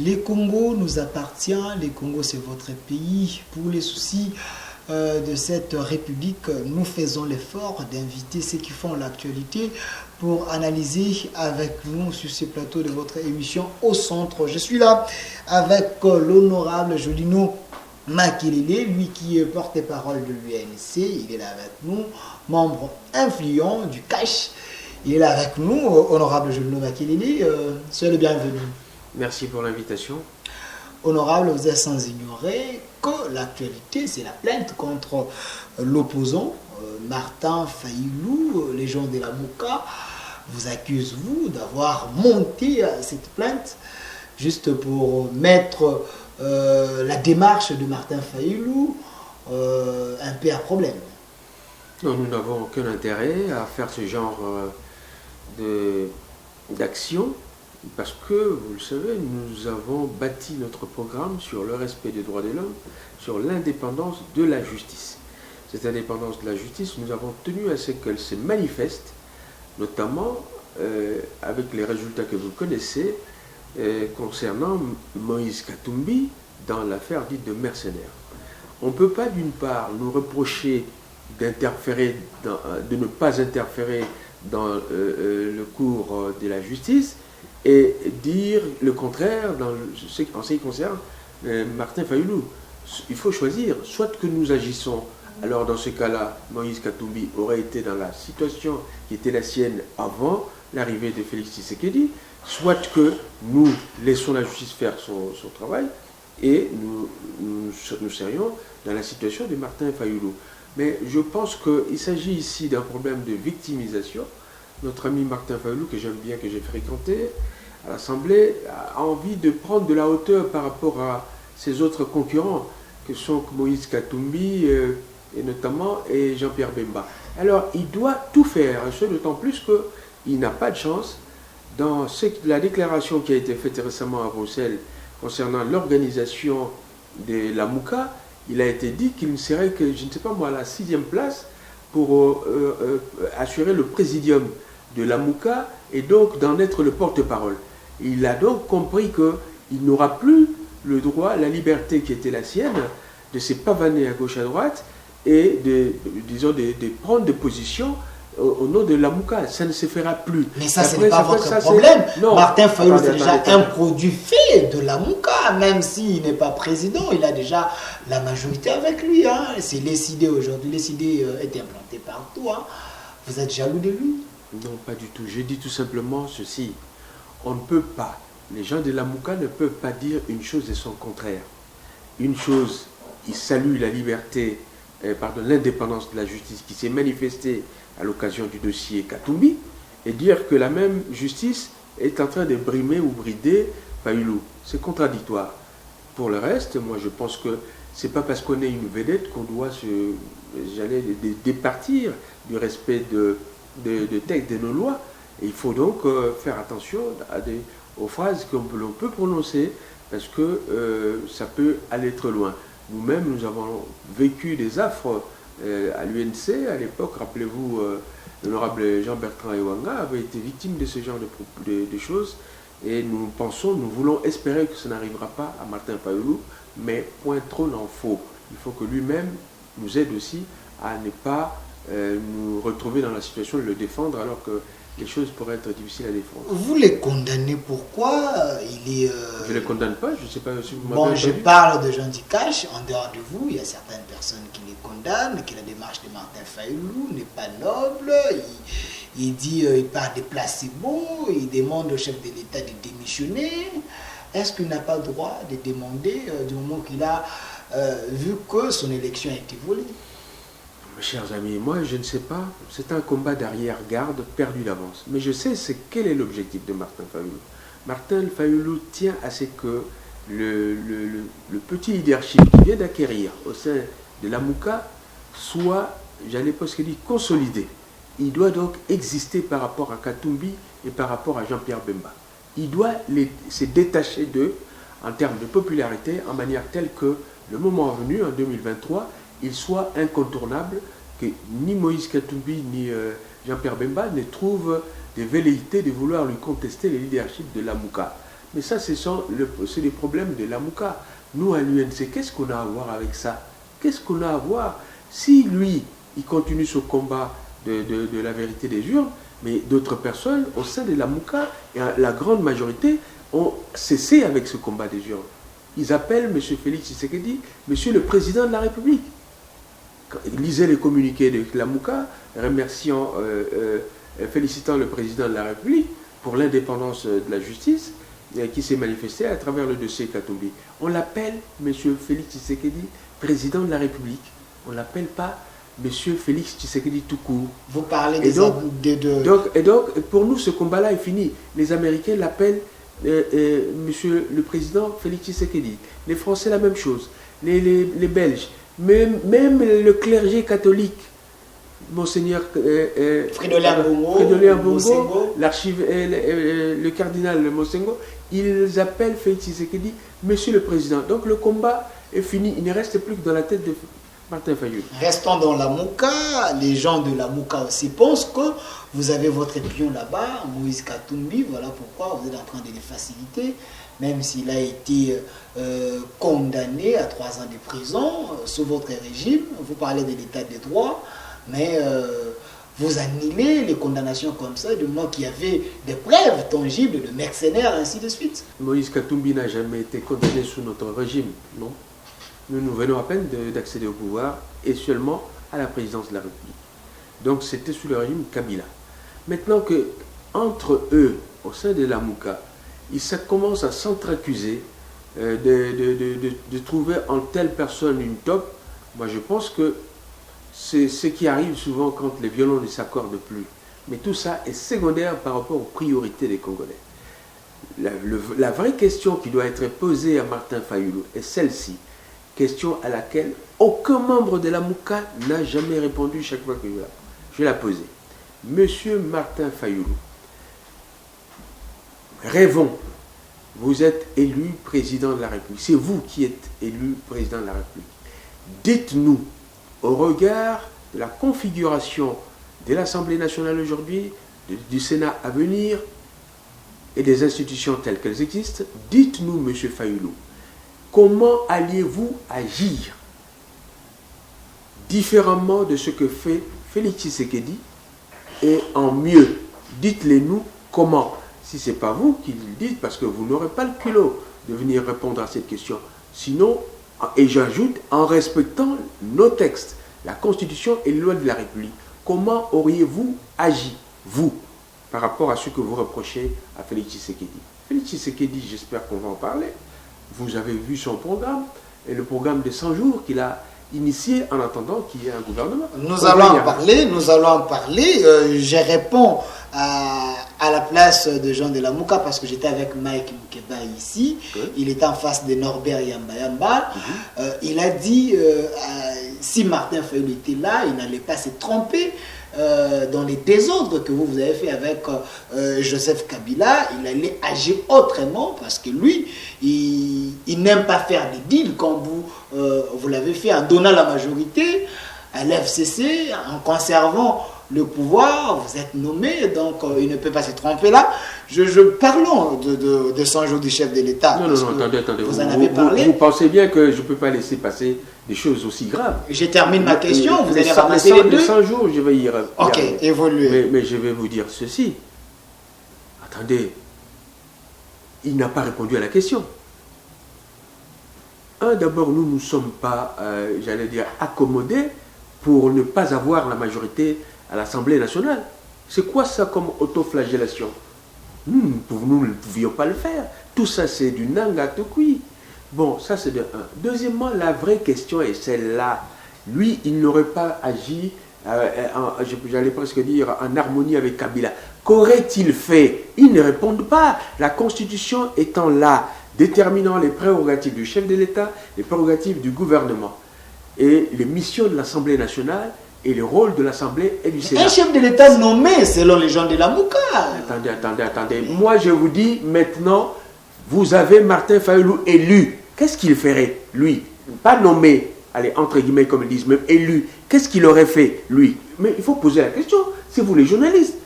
Les Congo nous appartient, les Congo c'est votre pays. Pour les soucis de cette République, nous faisons l'effort d'inviter ceux qui font l'actualité pour analyser avec nous sur ce plateau de votre émission Au Centre. Je suis là avec l'honorable Jolino Makelele, lui qui est porte-parole de l'UNC. Il est là avec nous, membre influent du CASH. Il est là avec nous, honorable Jolino Makelele. Soyez le bienvenu. Merci pour l'invitation. Honorable, vous êtes sans ignorer que l'actualité, c'est la plainte contre l'opposant Martin Fayulu. Les gens de la Mouka vous accusent, vous, d'avoir monté cette plainte juste pour mettre la démarche de Martin Fayulu un peu à problème. Non, nous n'avons aucun intérêt à faire ce genre d'action. Parce que, vous le savez, nous avons bâti notre programme sur le respect des droits de l'homme, sur l'indépendance de la justice. Cette indépendance de la justice, nous avons tenu à ce qu'elle se manifeste, notamment avec les résultats que vous connaissez concernant Moïse Katumbi dans l'affaire dite de mercenaires. On ne peut pas, d'une part, nous reprocher de ne pas interférer dans le cours de la justice, et dire le contraire en ce qui concerne Martin Fayulu. Il faut choisir, soit que nous agissons, alors dans ce cas-là, Moïse Katumbi aurait été dans la situation qui était la sienne avant l'arrivée de Félix Tshisekedi, soit que nous laissons la justice faire son travail et nous serions dans la situation de Martin Fayulu. Mais je pense qu'il s'agit ici d'un problème de victimisation. Notre ami Martin Fayulu, que j'aime bien, que j'ai fréquenté à l'Assemblée, a envie de prendre de la hauteur par rapport à ses autres concurrents, que sont Moïse Katumbi et notamment Jean-Pierre Bemba. Alors, il doit tout faire, ce d'autant plus qu'il n'a pas de chance. Dans la déclaration qui a été faite récemment à Bruxelles concernant l'organisation de la Mouka, il a été dit qu'il ne serait que, je ne sais pas moi, à la 6e place pour assurer le présidium de la Mouka et donc d'en être le porte-parole. Il a donc compris qu'il n'aura plus le droit, la liberté qui était la sienne, de se pavaner à gauche à droite et de prendre des positions au nom de la Mouka. Ça ne se fera plus. Mais ça, ce n'est pas votre problème. Martin Fayulu, c'est déjà un produit fait de la Mouka, même s'il n'est pas président, il a déjà la majorité avec lui. Hein. C'est les idées aujourd'hui. Les idées étaient implantées partout. Hein. Vous êtes jaloux de lui? Non, pas du tout. Je dis tout simplement ceci. On ne peut pas, les gens de la Mouka ne peuvent pas dire une chose et son contraire. Une chose, ils saluent la liberté, l'indépendance de la justice qui s'est manifestée à l'occasion du dossier Katumbi, et dire que la même justice est en train de brimer ou brider Fayulu. C'est contradictoire. Pour le reste, moi je pense que c'est pas parce qu'on est une vedette qu'on doit départir du respect de textes de nos lois. Et il faut donc faire attention aux phrases que l'on peut prononcer parce que ça peut aller trop loin. Nous-mêmes, nous avons vécu des affres à l'UNC. À l'époque, rappelez-vous, l'honorable Jean-Bertrand Ewanga avait été victime de ce genre de choses. Et nous voulons espérer que ça n'arrivera pas à Martin Fayulu, mais point trop n'en faut. Il faut que lui-même nous aide aussi à ne pas nous retrouver dans la situation de le défendre alors que les choses pourraient être difficiles à défendre. Vous les condamnez, pourquoi je ne les condamne pas, je ne sais pas si vous m'avez entendu. Je parle de gens du CASH, en dehors de vous, il y a certaines personnes qui les condamnent, que la démarche de Martin Fayulu n'est pas noble, il dit, il parle des placebos, il demande au chef de l'État de démissionner. Est-ce qu'il n'a pas le droit de demander du moment qu'il a vu que son élection a été volée? Mes chers amis, moi je ne sais pas, c'est un combat d'arrière-garde perdu d'avance. Mais je sais quel est l'objectif de Martin Fayulu. Martin Fayulu tient à ce que le petit leadership qu'il vient d'acquérir au sein de la Mouka soit, j'allais presque dire, consolidé. Il doit donc exister par rapport à Katumbi et par rapport à Jean-Pierre Bemba. Il doit se détacher d'eux en termes de popularité, en manière telle que le moment venu, en 2023, il soit incontournable, que ni Moïse Katumbi ni Jean-Pierre Bemba ne trouvent des velléités de vouloir lui contester le leadership de la Mouka. Mais ça, c'est les problèmes de la Mouka. Nous, à l'UNC, qu'est-ce qu'on a à voir avec ça? Qu'est-ce qu'on a à voir? Si lui, il continue ce combat de la vérité des urnes, mais d'autres personnes au sein de la Mouka, et la grande majorité, ont cessé avec ce combat des urnes. Ils appellent M. Félix Tshisekedi, Monsieur le Président de la République. Ils lisaient les communiqués de la Mouka, remerciant, félicitant le Président de la République pour l'indépendance de la justice qui s'est manifestée à travers le dossier Katumbi. On l'appelle M. Félix Tshisekedi, Président de la République. On ne l'appelle pas M. Félix Tshisekedi tout court. Vous parlez et donc, pour nous, ce combat-là est fini. Les Américains l'appellent Monsieur le Président Félix Tshisekedi. Les Français, la même chose. Les Belges. Même le clergé catholique, Monseigneur Fridolin Bongo, le cardinal Monsengo, ils appellent Félix Tshisekedi Monsieur le Président. Donc le combat est fini. Il ne reste plus que dans la tête de Martin Fayulu. Restons dans la Mouka. Les gens de la Mouka aussi pensent que vous avez votre pion là-bas, Moïse Katumbi. Voilà pourquoi vous êtes en train de les faciliter, même s'il a été condamné à 3 ans de prison sous votre régime. Vous parlez de l'état de droit, mais vous annulez les condamnations comme ça, du moment qu'il y avait des preuves tangibles de mercenaires, ainsi de suite. Moïse Katumbi n'a jamais été condamné sous notre régime, non. Nous venons à peine d'accéder au pouvoir et seulement à la présidence de la République. Donc c'était sous le régime Kabila. Maintenant que entre eux, au sein de la Mouka, ils commencent à s'entreaccuser de trouver en telle personne une top, moi je pense que c'est ce qui arrive souvent quand les violons ne s'accordent plus. Mais tout ça est secondaire par rapport aux priorités des Congolais. La vraie question qui doit être posée à Martin Fayulu est celle-ci. Question à laquelle aucun membre de la Mouka n'a jamais répondu chaque fois que je la posais. Monsieur Martin Fayulu, rêvons, vous êtes élu président de la République. C'est vous qui êtes élu président de la République. Dites-nous, au regard de la configuration de l'Assemblée nationale aujourd'hui, du Sénat à venir et des institutions telles qu'elles existent, dites-nous, monsieur Fayulu, comment alliez-vous agir différemment de ce que fait Félix Tshisekedi et en mieux? Dites-les nous comment. Si ce n'est pas vous qui le dites, parce que vous n'aurez pas le culot de venir répondre à cette question. Sinon, et j'ajoute, en respectant nos textes, la Constitution et les lois de la République, comment auriez-vous agi, vous, par rapport à ce que vous reprochez à Félix Tshisekedi? Félix Tshisekedi, j'espère qu'on va en parler. Vous avez vu son programme, et le programme de 100 jours qu'il a initié en attendant qu'il y ait un gouvernement. Nous allons en parler. Je réponds à la place de Jean de la Mouka parce que j'étais avec Mike Moukeba ici. Oui. Il était en face de Norbert Yamba. Il a dit si Martin Fayulu était là, il n'allait pas se tromper dans les désordres que vous avez fait avec Joseph Kabila. Il allait agir autrement parce que lui, il n'aime pas faire des deals comme vous l'avez fait en donnant la majorité à l'FCC, en conservant le pouvoir. Vous êtes nommé, donc il ne peut pas se tromper là. Parlons de 100 jours du chef de l'État. Non, attendez. Vous en avez parlé. Vous pensez bien que je ne peux pas laisser passer des choses aussi graves. Je termine ma question, vous allez ramasser les deux. 100 jours, je vais y revenir. Ok, évoluez. Mais je vais vous dire ceci. Attendez, il n'a pas répondu à la question. D'abord, nous ne sommes pas, j'allais dire, accommodés pour ne pas avoir la majorité à l'Assemblée nationale. C'est quoi ça comme autoflagellation? Nous ne pouvions pas le faire. Tout ça, c'est du nangatokui. Bon, ça c'est de un. Deuxièmement, la vraie question est celle-là. Lui, il n'aurait pas agi, j'allais presque dire, en harmonie avec Kabila. Qu'aurait-il fait? Ils ne répondent pas. La Constitution étant là, déterminant les prérogatives du chef de l'État, les prérogatives du gouvernement, et les missions de l'Assemblée nationale, et le rôle de l'Assemblée et du Sénat. Un chef de l'État nommé selon les gens de la Mouka. Attendez. Moi, je vous dis maintenant, vous avez Martin Fayulu élu. Qu'est-ce qu'il ferait, lui? Pas nommé, allez, entre guillemets, comme ils disent, même élu. Qu'est-ce qu'il aurait fait, lui? Mais il faut poser la question. C'est vous les journalistes.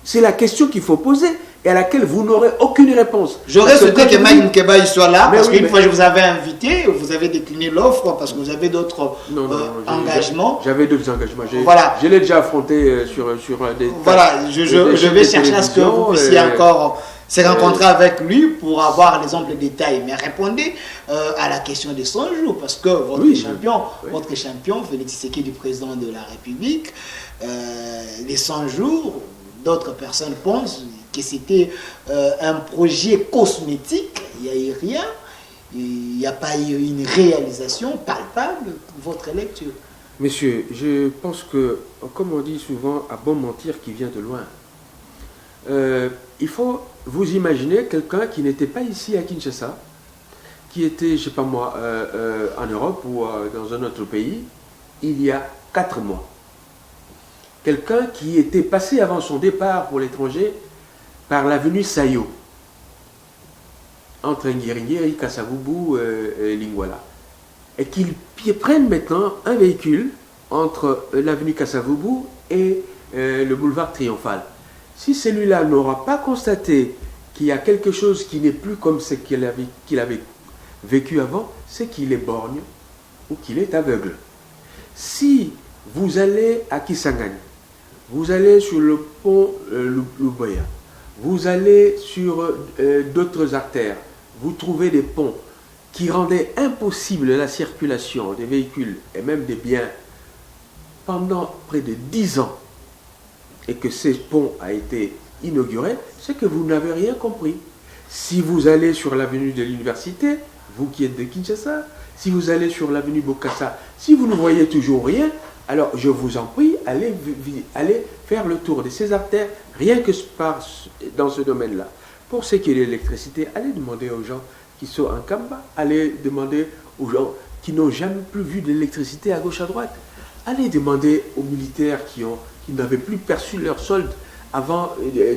C'est la question qu'il faut poser et à laquelle vous n'aurez aucune réponse. J'aurais souhaité que Mike Nkeba soit là, parce qu'une fois je vous avais invité, vous avez décliné l'offre parce que vous avez d'autres engagements. J'avais d'autres engagements. Voilà. Je l'ai déjà affronté sur des... Voilà, je vais chercher à ce que vous puissiez encore se rencontrer avec lui pour avoir les amples détails. Mais répondez à la question des 100 jours, parce que votre champion, Félix Tshisekedi, président de la République, les 100 jours, d'autres personnes pensent que c'était un projet cosmétique, il n'y a eu rien, il n'y a pas eu une réalisation palpable. Votre lecture? Messieurs, je pense que, comme on dit souvent, à bon mentir qui vient de loin, il faut vous imaginer quelqu'un qui n'était pas ici à Kinshasa, qui était, je ne sais pas moi, en Europe ou dans un autre pays, il y a 4 mois. Quelqu'un qui était passé avant son départ pour l'étranger par l'avenue Sayo, entre Nguiringiri, Kasavubu et Lingwala. Et qu'ils prennent maintenant un véhicule entre l'avenue Kasavubu et le boulevard Triomphal. Si celui-là n'aura pas constaté qu'il y a quelque chose qui n'est plus comme ce qu'il avait vécu avant, c'est qu'il est borgne ou qu'il est aveugle. Si vous allez à Kisangani, vous allez sur le pont Luboya, vous allez sur d'autres artères, vous trouvez des ponts qui rendaient impossible la circulation des véhicules et même des biens pendant près de 10 ans, et que ce pont a été inauguré, c'est que vous n'avez rien compris. Si vous allez sur l'avenue de l'université, vous qui êtes de Kinshasa, si vous allez sur l'avenue Bokassa, si vous ne voyez toujours rien, alors je vous en prie, allez faire le tour de ces artères, rien que dans ce domaine-là. Pour ce qui est de l'électricité, allez demander aux gens qui sont en Kamba, allez demander aux gens qui n'ont jamais plus vu d'électricité à gauche à droite, allez demander aux militaires qui n'avaient plus perçu leur solde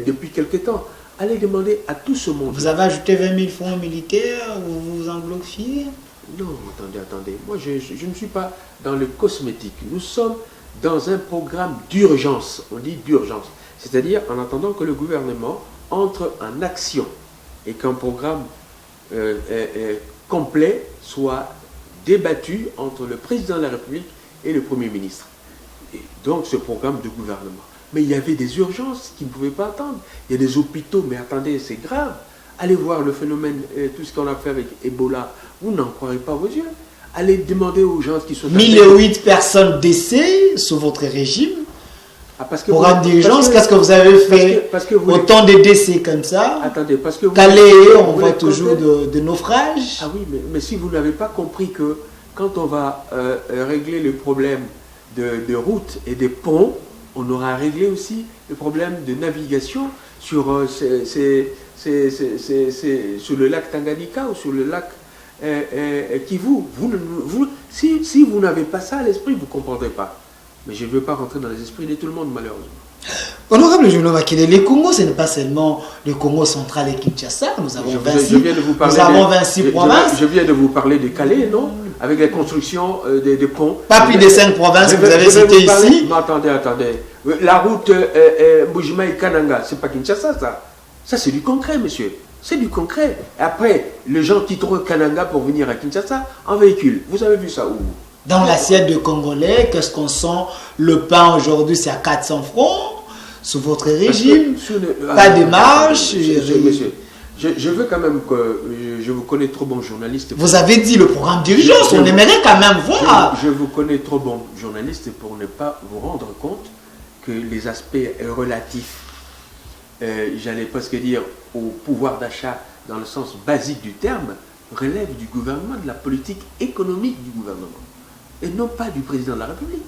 depuis quelque temps. Allez demander à tout ce monde. Vous avez ajouté 20 000 fonds militaires, vous vous englobiez? Non, attendez. Moi, je ne suis pas dans le cosmétique. Nous sommes dans un programme d'urgence. On dit d'urgence. C'est-à-dire en attendant que le gouvernement entre en action et qu'un programme complet soit débattu entre le président de la République et le Premier ministre. Et donc, ce programme de gouvernement. Mais il y avait des urgences qui ne pouvaient pas attendre. Il y a des hôpitaux, mais attendez, c'est grave. Allez voir le phénomène, tout ce qu'on a fait avec Ebola, vous n'en croirez pas vos yeux. Allez demander aux gens qui sont... 1008 personnes décès sous votre régime. Programme d'urgence, qu'est-ce que vous avez fait? Autant de décès comme ça. Attendez, parce que... Calais, on voit toujours de naufrages. Ah oui, mais si vous n'avez pas compris que quand on va régler le problème de routes et des ponts, on aura réglé aussi le problème de navigation sur le lac Tanganyika ou sur le lac Kivu. Si vous n'avez pas ça à l'esprit, vous ne comprendrez pas. Mais je ne veux pas rentrer dans les esprits de tout le monde, malheureusement. Honorable Julien Makele, les Congo, ce n'est pas seulement le Congo central et Kinshasa. Nous avons 26 provinces. Je viens de vous parler de Calais, non? Avec la construction des ponts. Pas plus de 5 provinces que vous avez citées ici. Mais attendez. La route Mbujima et Kananga, c'est pas Kinshasa, ça. Ça, c'est du concret, monsieur. C'est du concret. Et après, les gens quitteront Kananga pour venir à Kinshasa en véhicule. Vous avez vu ça où? Dans l'assiette de Congolais, qu'est-ce qu'on sent? Le pain aujourd'hui, c'est à 400 francs. Sous votre régime, pas de marche. Monsieur, je veux quand même que je vous connais trop bon journaliste. Vous avez dit le programme d'urgence, on aimerait quand même voir. Je vous connais trop bon journaliste pour ne pas vous rendre compte que les aspects relatifs, j'allais presque dire, au pouvoir d'achat dans le sens basique du terme, relèvent du gouvernement, de la politique économique du gouvernement, et non pas du président de la République.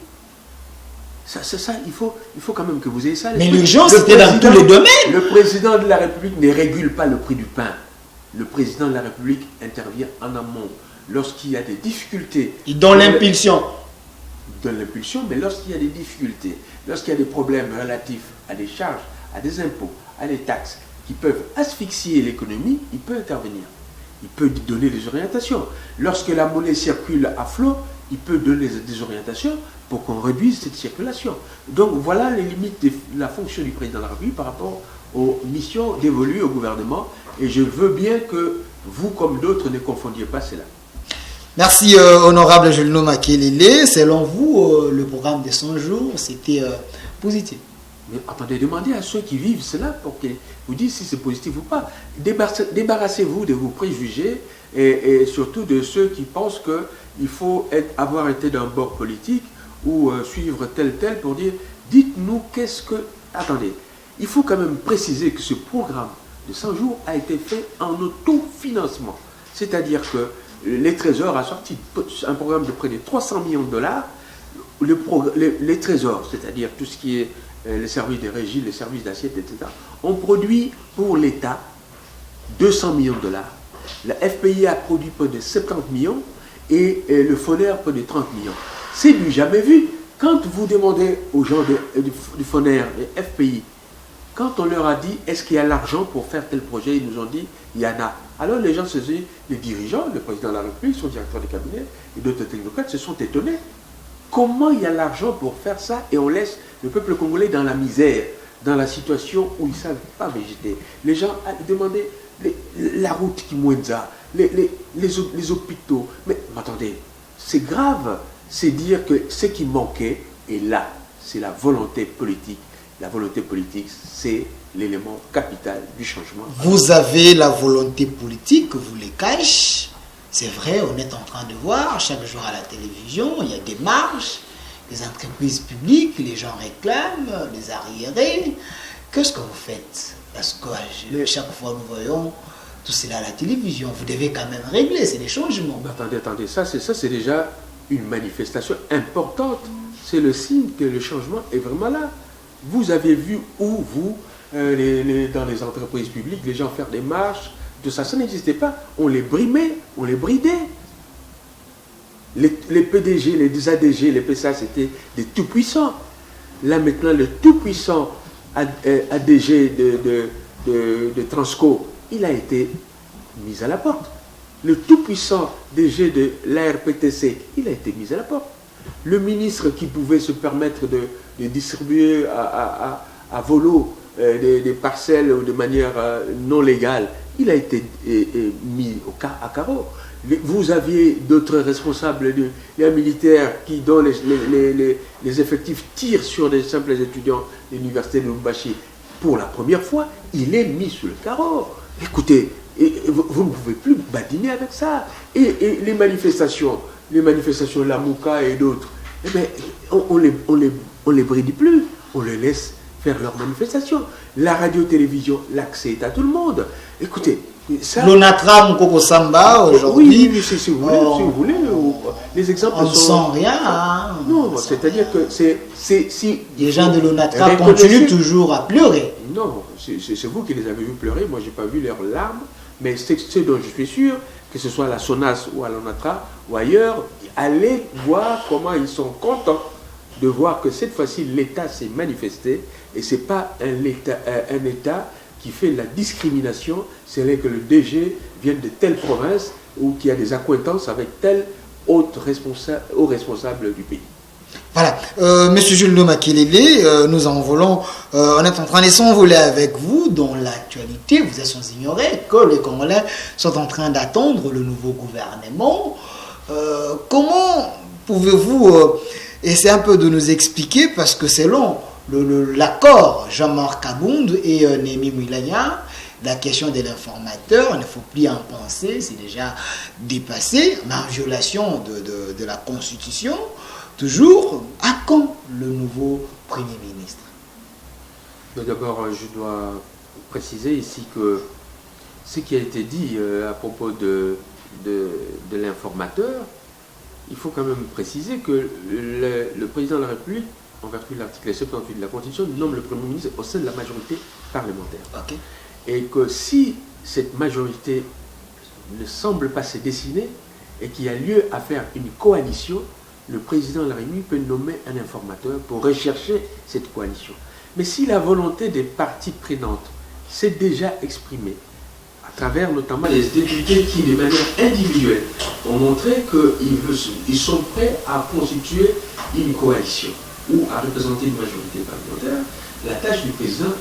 Ça, il faut quand même que vous ayez ça. Mais l'urgence, c'était dans tous les domaines. Le président de la République ne régule pas le prix du pain. Le président de la République intervient en amont. Lorsqu'il y a des difficultés... Il donne l'impulsion. Il donne l'impulsion, mais lorsqu'il y a des difficultés, lorsqu'il y a des problèmes relatifs à des charges, à des impôts, à des taxes qui peuvent asphyxier l'économie, il peut intervenir. Il peut donner des orientations. Lorsque la monnaie circule à flot, il peut donner des orientations pour qu'on réduise cette circulation. Donc voilà les limites de la fonction du président de la République par rapport aux missions dévolues au gouvernement. Et je veux bien que vous, comme d'autres, ne confondiez pas cela. Merci, honorable Julno Makelele. Selon vous, le programme des 100 jours, c'était positif? Mais attendez, demandez à ceux qui vivent cela pour qu'ils vous disent si c'est positif ou pas. Débarrassez-vous de vos préjugés et surtout de ceux qui pensent qu'il faut avoir été d'un bord politique ou suivre tel pour dire, dites-nous qu'est-ce que... Attendez, il faut quand même préciser que ce programme de 100 jours a été fait en autofinancement. C'est-à-dire que les Trésors a sorti un programme de près de 300 millions de dollars. Les Trésors, c'est-à-dire tout ce qui est les services de régie, les services d'assiette, etc., ont produit pour l'État 200 millions de dollars. La FPI a produit près de 70 millions et le FONER près de 30 millions. C'est du jamais vu. Quand vous demandez aux gens du FONER et FPI, quand on leur a dit est-ce qu'il y a l'argent pour faire tel projet, ils nous ont dit il y en a. Alors les gens se disent, les dirigeants, le président de la République, son directeur de cabinet et d'autres technocrates se sont étonnés. Comment il y a l'argent pour faire ça et on laisse le peuple congolais dans la misère, dans la situation où ils ne savent pas végéter. Les gens demandaient la route qui moindra, les hôpitaux. Mais attendez, c'est grave. C'est dire que ce qui manquait est là. C'est la volonté politique. La volonté politique, c'est l'élément capital du changement. Vous avez la volonté politique, vous les cachez. C'est vrai, on est en train de voir chaque jour à la télévision, il y a des marches, les entreprises publiques, les gens réclament, les arriérés. Qu'est-ce que vous faites? Parce que chaque fois nous voyons tout cela à la télévision. Vous devez quand même régler, c'est des changements. Attendez, ça c'est déjà une manifestation importante. C'est le signe que le changement est vraiment là. Vous avez vu où, vous, dans les entreprises publiques, les gens faire des marches, tout ça, ça n'existait pas. On les brimait, on les bridait. Les PDG, les ADG, les PSA, c'était des tout-puissants. Là, maintenant, le tout-puissant ADG de Transco, il a été mis à la porte. Le tout-puissant DG de l'ARPTC, il a été mis à la porte. Le ministre qui pouvait se permettre de distribuer à volo des parcelles de manière non légale, il a été mis à carreau. Vous aviez d'autres responsables, les militaires dont les effectifs tirent sur des simples étudiants de l'université de Lubumbashi. Pour la première fois, il est mis sur le carreau. Écoutez, vous ne pouvez plus badiner avec ça. Et les manifestations, Lamouka et d'autres, eh bien, on les bride plus, on les laisse faire leurs manifestations. La radio-télévision, l'accès est à tout le monde. Écoutez, ça... L'ONATRA, Mkoko Samba, aujourd'hui... Oui, si vous voulez, les exemples on ne sent rien. Hein. Non, c'est-à-dire que si les gens de l'ONATRA continuent toujours à pleurer. Non, c'est vous qui les avez vus pleurer, moi je n'ai pas vu leurs larmes, mais c'est ce dont je suis sûr, que ce soit à la SONAS ou à l'ONATRA ou ailleurs, allez voir comment ils sont contents de voir que cette fois-ci l'État s'est manifesté et ce n'est pas un État qui fait la discrimination, c'est là que le DG vienne de telle province ou qui a des accointances avec tel haut responsable du pays. Voilà, Monsieur Jules Makelele, nous envolons, on est en train de s'envoler avec vous dans l'actualité. Vous êtes sans ignorer que les Congolais sont en train d'attendre le nouveau gouvernement. Comment pouvez-vous essayer un peu de nous expliquer, parce que selon l'accord Jean-Marc Kabound et Némi Mouilania, la question de l'informateur, il ne faut plus en penser, c'est déjà dépassé, mais en violation de la Constitution. Toujours, à quand le nouveau Premier ministre? D'abord, je dois préciser ici que ce qui a été dit à propos de l'informateur, il faut quand même préciser que le président de la République, en vertu de l'article 78 de la Constitution, nomme le Premier ministre au sein de la majorité parlementaire. Okay. Et que si cette majorité ne semble pas se dessiner et qu'il y a lieu à faire une coalition, le président de la République peut nommer un informateur pour rechercher cette coalition. Mais si la volonté des parties prenantes s'est déjà exprimée, travers notamment les députés qui, de manière individuelle, ont montré qu'ils sont prêts à constituer une coalition ou à représenter une majorité parlementaire, la tâche du président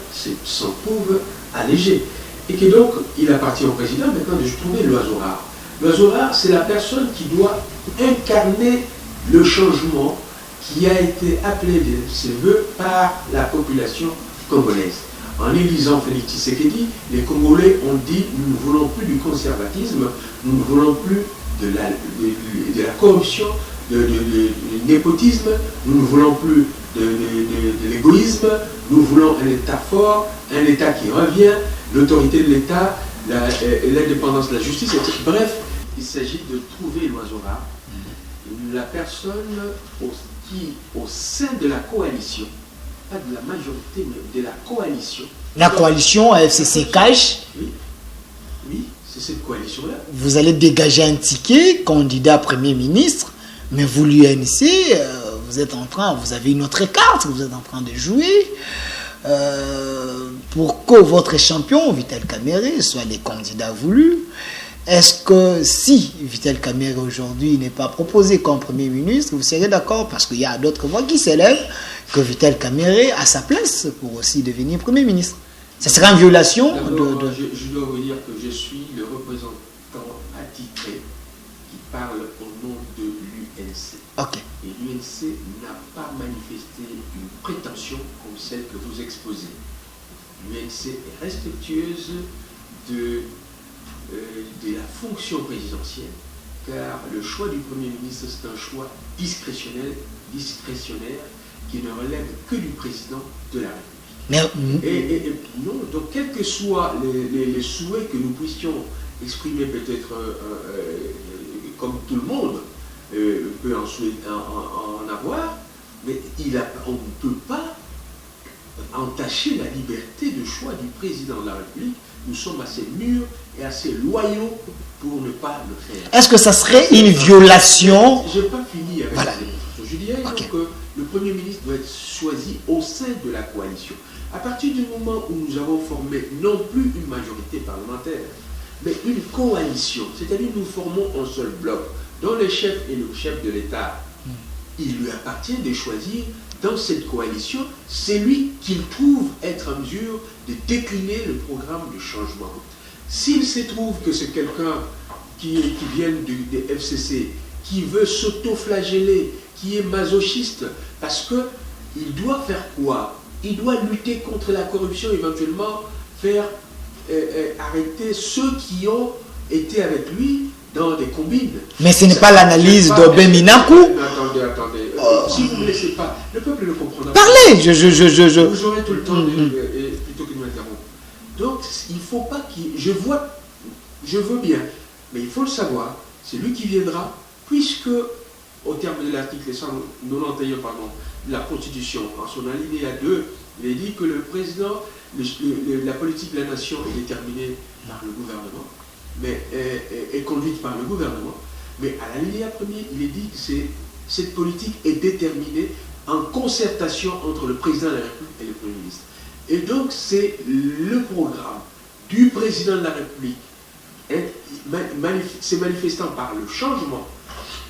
s'en trouve allégée. Et que donc, il appartient au président maintenant de trouver l'oiseau rare. L'oiseau rare, c'est la personne qui doit incarner le changement qui a été appelé de ses voeux par la population congolaise. En élisant Félix Tshisekedi, les Congolais ont dit « nous ne voulons plus du conservatisme, nous ne voulons plus de la corruption, du népotisme, nous ne voulons plus de l'égoïsme, nous voulons un État fort, un État qui revient, l'autorité de l'État, l'indépendance de la justice, etc. » Bref, il s'agit de trouver l'oiseau rare, la personne qui, au sein de la coalition, pas de la majorité, mais de la coalition. La coalition FCC Cash. Oui, c'est cette coalition-là. Vous allez dégager un ticket, candidat Premier ministre, mais vous, l'UNC, vous avez une autre carte, vous êtes en train de jouer pour que votre champion, Vital Kamerhe, soit les candidats voulus. Est-ce que si Vital Kamerhe aujourd'hui n'est pas proposé comme Premier ministre, vous serez d'accord? Parce qu'il y a d'autres voix qui s'élèvent que Vital Kamerhe a sa place pour aussi devenir Premier ministre. Ça serait une violation de... Je dois vous dire que je suis le représentant attitré qui parle au nom de l'UNC. Ok. Et l'UNC n'a pas manifesté une prétention comme celle que vous exposez. L'UNC est respectueuse de la fonction présidentielle, car le choix du Premier ministre, c'est un choix discrétionnaire qui ne relève que du président de la République. Et non, donc quels que soient les souhaits que nous puissions exprimer peut-être comme tout le monde peut en avoir, mais on ne peut pas entacher la liberté de choix du président de la République. Nous sommes assez mûrs et assez loyaux pour ne pas le faire. Est-ce que ça serait une violation? Je n'ai pas fini avec voilà. la démonstration. Je dirais okay. donc que le Premier ministre doit être choisi au sein de la coalition. À partir du moment où nous avons formé non plus une majorité parlementaire, mais une coalition, c'est-à-dire nous formons un seul bloc, dont le chef est le chef de l'État, il lui appartient de choisir dans cette coalition celui qu'il trouve être en mesure de décliner le programme de changement. S'il se trouve que c'est quelqu'un qui vient des FCC, qui veut s'auto-flageller, qui est masochiste, parce qu'il doit faire quoi? Il doit lutter contre la corruption, éventuellement faire arrêter ceux qui ont été avec lui dans des combines. Mais ce n'est pas l'analyse d'Aubin Minakou. Attendez. Si vous ne me laissez pas, le peuple ne comprendra pas. Parlez. Vous aurez tout le temps plutôt que de m'interrompre. Donc, il ne faut pas qu'il... Je veux bien, mais il faut le savoir, c'est lui qui viendra, puisque, au terme de l'article 191, de la Constitution, en son alinéa 2, il est dit que le président, la politique de la nation est déterminée par le gouvernement, mais est conduite par le gouvernement, mais à l'alinéa premier, il est dit que cette politique est déterminée en concertation entre le président de la République et le Premier ministre. Et donc, c'est le programme du président de la République, c'est manifestant par le changement.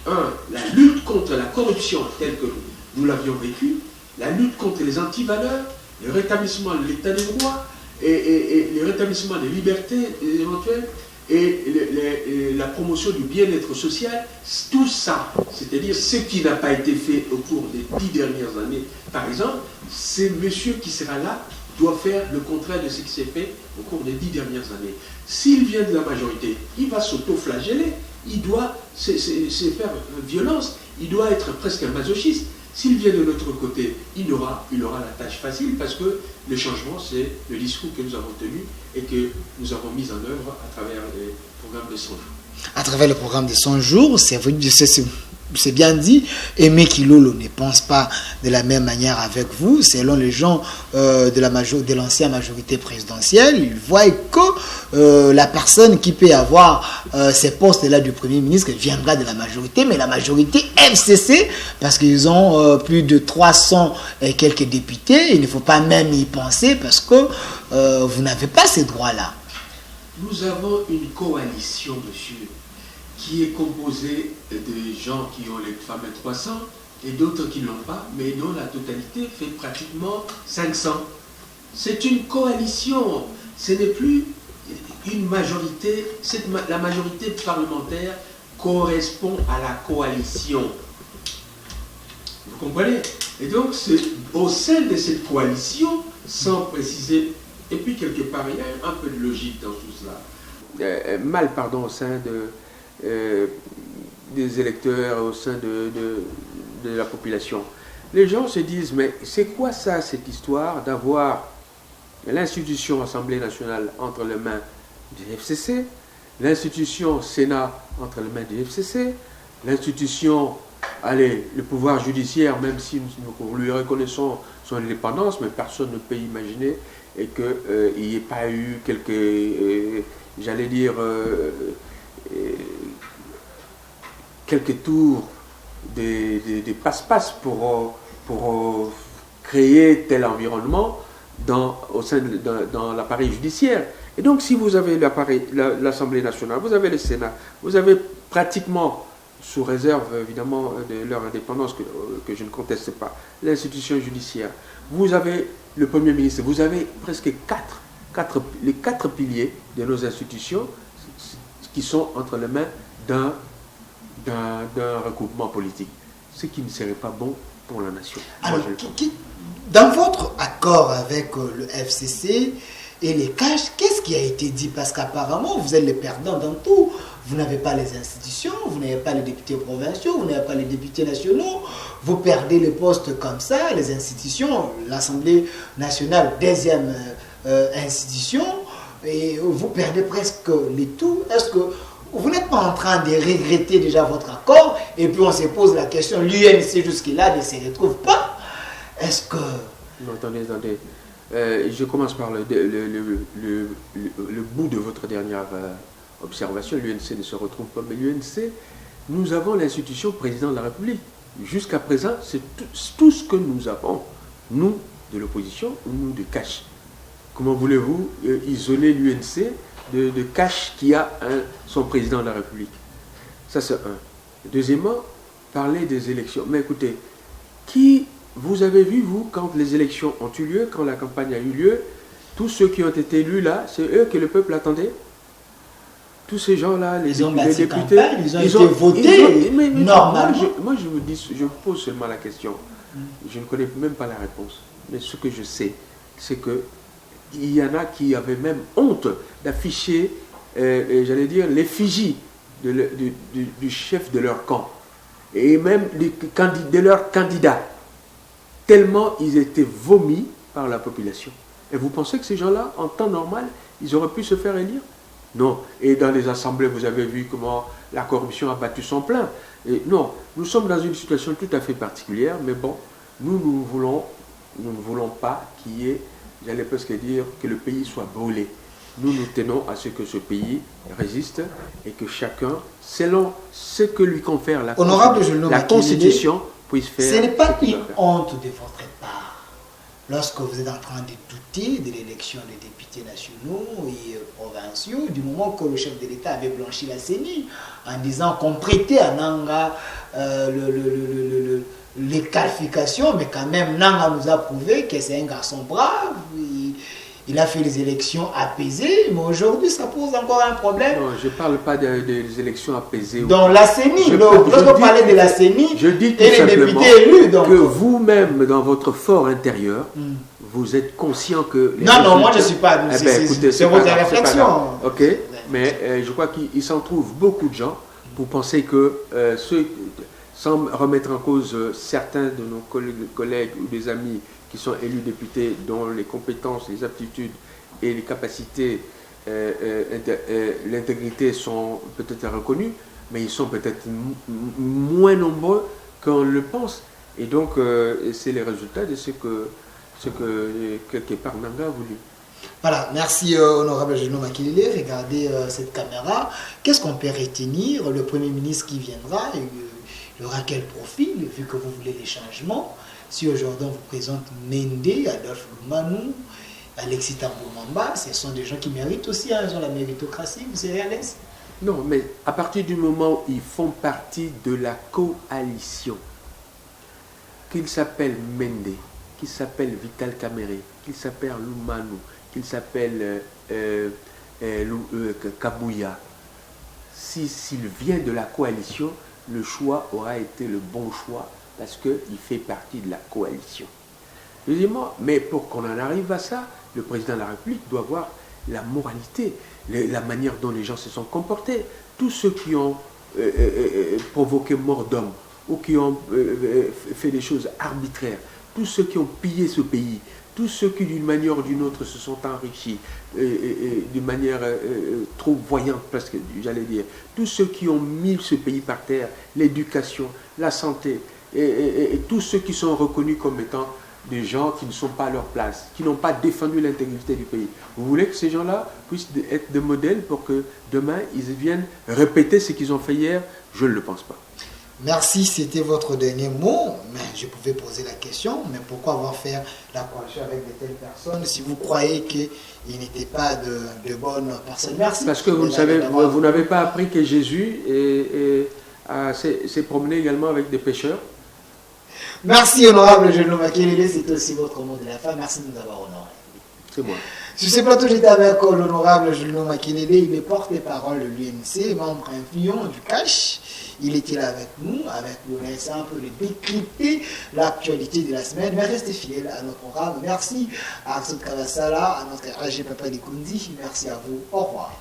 La lutte contre la corruption telle que nous l'avions vécue, la lutte contre les antivaleurs, le rétablissement de l'état de droit et le rétablissement des libertés éventuelles et la promotion du bien-être social, tout ça, c'est-à-dire ce qui n'a pas été fait au cours des 10 dernières années, par exemple, c'est monsieur qui sera là doit faire le contraire de ce qui s'est fait au cours des 10 dernières années. S'il vient de la majorité, il va s'auto-flageller, il doit se faire violence, il doit être presque un masochiste. S'il vient de notre côté, il aura la tâche facile parce que le changement, c'est le discours que nous avons tenu et que nous avons mis en œuvre à travers les programmes de 100 jours. À travers le programme de 100 jours, c'est bien dit, Aimé Kilolo ne pense pas de la même manière avec vous. Selon les gens de l'ancienne majorité présidentielle, ils voient que la personne qui peut avoir ces postes-là du Premier ministre viendra de la majorité, mais la majorité FCC, parce qu'ils ont plus de 300 et quelques députés, il ne faut pas même y penser parce que vous n'avez pas ces droits-là. Nous avons une coalition, monsieur, qui est composée de gens qui ont les fameux 300 et d'autres qui ne l'ont pas, mais dont la totalité fait pratiquement 500. C'est une coalition, ce n'est plus une majorité, la majorité parlementaire correspond à la coalition. Vous comprenez? Et donc, au sein de cette coalition, sans préciser, et puis quelque part, il y a un peu de logique dans tout cela. Mal, pardon, au sein des électeurs, au sein de la population. Les gens se disent, mais c'est quoi ça, cette histoire d'avoir l'institution Assemblée nationale entre les mains du FCC, l'institution Sénat entre les mains du FCC, l'institution, allez, le pouvoir judiciaire, même si nous lui reconnaissons son indépendance, mais personne ne peut imaginer et qu'il n'y ait pas eu quelques, j'allais dire, quelques tours des passe-passe pour créer tel environnement dans l'appareil judiciaire. Et donc, si vous avez l'Assemblée nationale, vous avez le Sénat, vous avez pratiquement, sous réserve évidemment de leur indépendance que je ne conteste pas, l'institution judiciaire, vous avez le Premier ministre, vous avez presque les quatre piliers de nos institutions qui sont entre les mains d'un regroupement politique, ce qui ne serait pas bon pour la nation. Alors, dans votre accord avec le FCC et les caches, qu'est-ce qui a été dit? Parce qu'apparemment, vous êtes les perdants dans tout. Vous n'avez pas les institutions, vous n'avez pas les députés provinciaux, vous n'avez pas les députés nationaux. Vous perdez les postes comme ça, les institutions, l'Assemblée nationale, deuxième institution, et vous perdez presque les tout. Est-ce que vous n'êtes pas en train de regretter déjà votre accord? Et puis on se pose la question, l'UNC jusque-là ne se retrouve pas. Est-ce que... Non, attendez. Je commence par le bout de votre dernière observation. L'UNC ne se retrouve pas, mais l'UNC, nous avons l'institution président de la République. Jusqu'à présent, c'est tout ce que nous avons, nous de l'opposition ou nous de Cash. Comment voulez-vous isoler l'UNC de Cash qui a son président de la République? Ça, c'est un. Deuxièmement, parler des élections. Mais écoutez, vous avez vu, vous, quand les élections ont eu lieu, quand la campagne a eu lieu, tous ceux qui ont été élus là, c'est eux que le peuple attendait. Tous ces gens-là, les députés, campagne, ils ont été votés. Mais normalement. Moi, je vous dis, je vous pose seulement la question. Je ne connais même pas la réponse. Mais ce que je sais, c'est qu'il y en a qui avaient même honte d'afficher, j'allais dire, l'effigie du chef de leur camp. Et même de leur candidat. Tellement ils étaient vomis par la population. Et vous pensez que ces gens-là, en temps normal, ils auraient pu se faire élire? Non. Et dans les assemblées, vous avez vu comment la corruption a battu son plein. Et non, nous sommes dans une situation tout à fait particulière, mais bon, nous ne voulons pas qu'il y ait, j'allais presque dire, que le pays soit brûlé. Nous tenons à ce que ce pays résiste et que chacun, selon ce que lui confère la Constitution, puisse faire. Ce n'est pas une honte de votre part lorsque vous êtes en train de douter de l'élection des députés nationaux et provinciaux, du moment que le chef de l'État avait blanchi la CENI en disant qu'on prêtait à Nanga les qualifications, mais quand même Nanga nous a prouvé que c'est un garçon brave. Il a fait les élections apaisées, mais aujourd'hui, ça pose encore un problème. Non, je ne parle pas des élections apaisées. Dans la CENI, lorsqu'on parlait de la CENI, je dis tout et les députés élus. Donc, que vous-même, dans votre fort intérieur, vous êtes conscient que... Non, moi je ne suis pas... C'est votre réflexion. Ok, mais je crois qu'il s'en trouve beaucoup de gens pour penser que sans remettre en cause certains de nos collègues ou des amis qui sont élus députés, dont les compétences, les aptitudes et les capacités, l'intégrité sont peut-être reconnues, mais ils sont peut-être moins nombreux qu'on le pense. Et donc, c'est les résultats de ce que quelque part Nanga a voulu. Voilà, merci honorable Géno Makilele. Regardez cette caméra. Qu'est-ce qu'on peut retenir? Le Premier ministre qui viendra, il aura quel profil, vu que vous voulez les changements? Si aujourd'hui on vous présente Mende, Adolphe Lumanou, Alexis Tambo Mamba, ce sont des gens qui méritent aussi, hein, ils ont la méritocratie, vous savez, Alex? Non, mais à partir du moment où ils font partie de la coalition, qu'ils s'appellent Mende, qu'ils s'appellent Vital Kamerhe, qu'ils s'appellent Lumanu, qu'ils s'appellent Kabouya, s'il vient de la coalition, le choix aura été le bon choix parce qu'il fait partie de la coalition. Deuxièmement, mais pour qu'on en arrive à ça, le président de la République doit voir la moralité, la manière dont les gens se sont comportés. Tous ceux qui ont provoqué mort d'homme ou qui ont fait des choses arbitraires, tous ceux qui ont pillé ce pays, tous ceux qui d'une manière ou d'une autre se sont enrichis d'une manière trop voyante, parce que j'allais dire, tous ceux qui ont mis ce pays par terre, l'éducation, la santé, et tous ceux qui sont reconnus comme étant des gens qui ne sont pas à leur place, qui n'ont pas défendu l'intégrité du pays. Vous voulez que ces gens-là puissent être des modèles pour que demain, ils viennent répéter ce qu'ils ont fait hier? Je ne le pense pas. Merci, c'était votre dernier mot. Mais je pouvais poser la question, mais pourquoi avoir fait la coalition avec de telles personnes si vous croyez qu'ils n'étaient pas de bonnes personnes? Merci. Parce que vous n'avez pas appris que Jésus s'est promené également avec des pêcheurs. Merci, honorable Julio Makelele, c'est aussi votre mot de la fin. Merci de nous avoir honorés. C'est moi. Sur ce plateau, j'étais avec l'honorable Julio Makelele, il est porte-parole de l'UNC, membre influent du CACH. Il était là avec nous, avec le simple de décrypter l'actualité de la semaine. Mais restez fidèles à notre programme. Merci à Aksot Kavasala, à notre AG Papa Likundi. Merci à vous. Au revoir.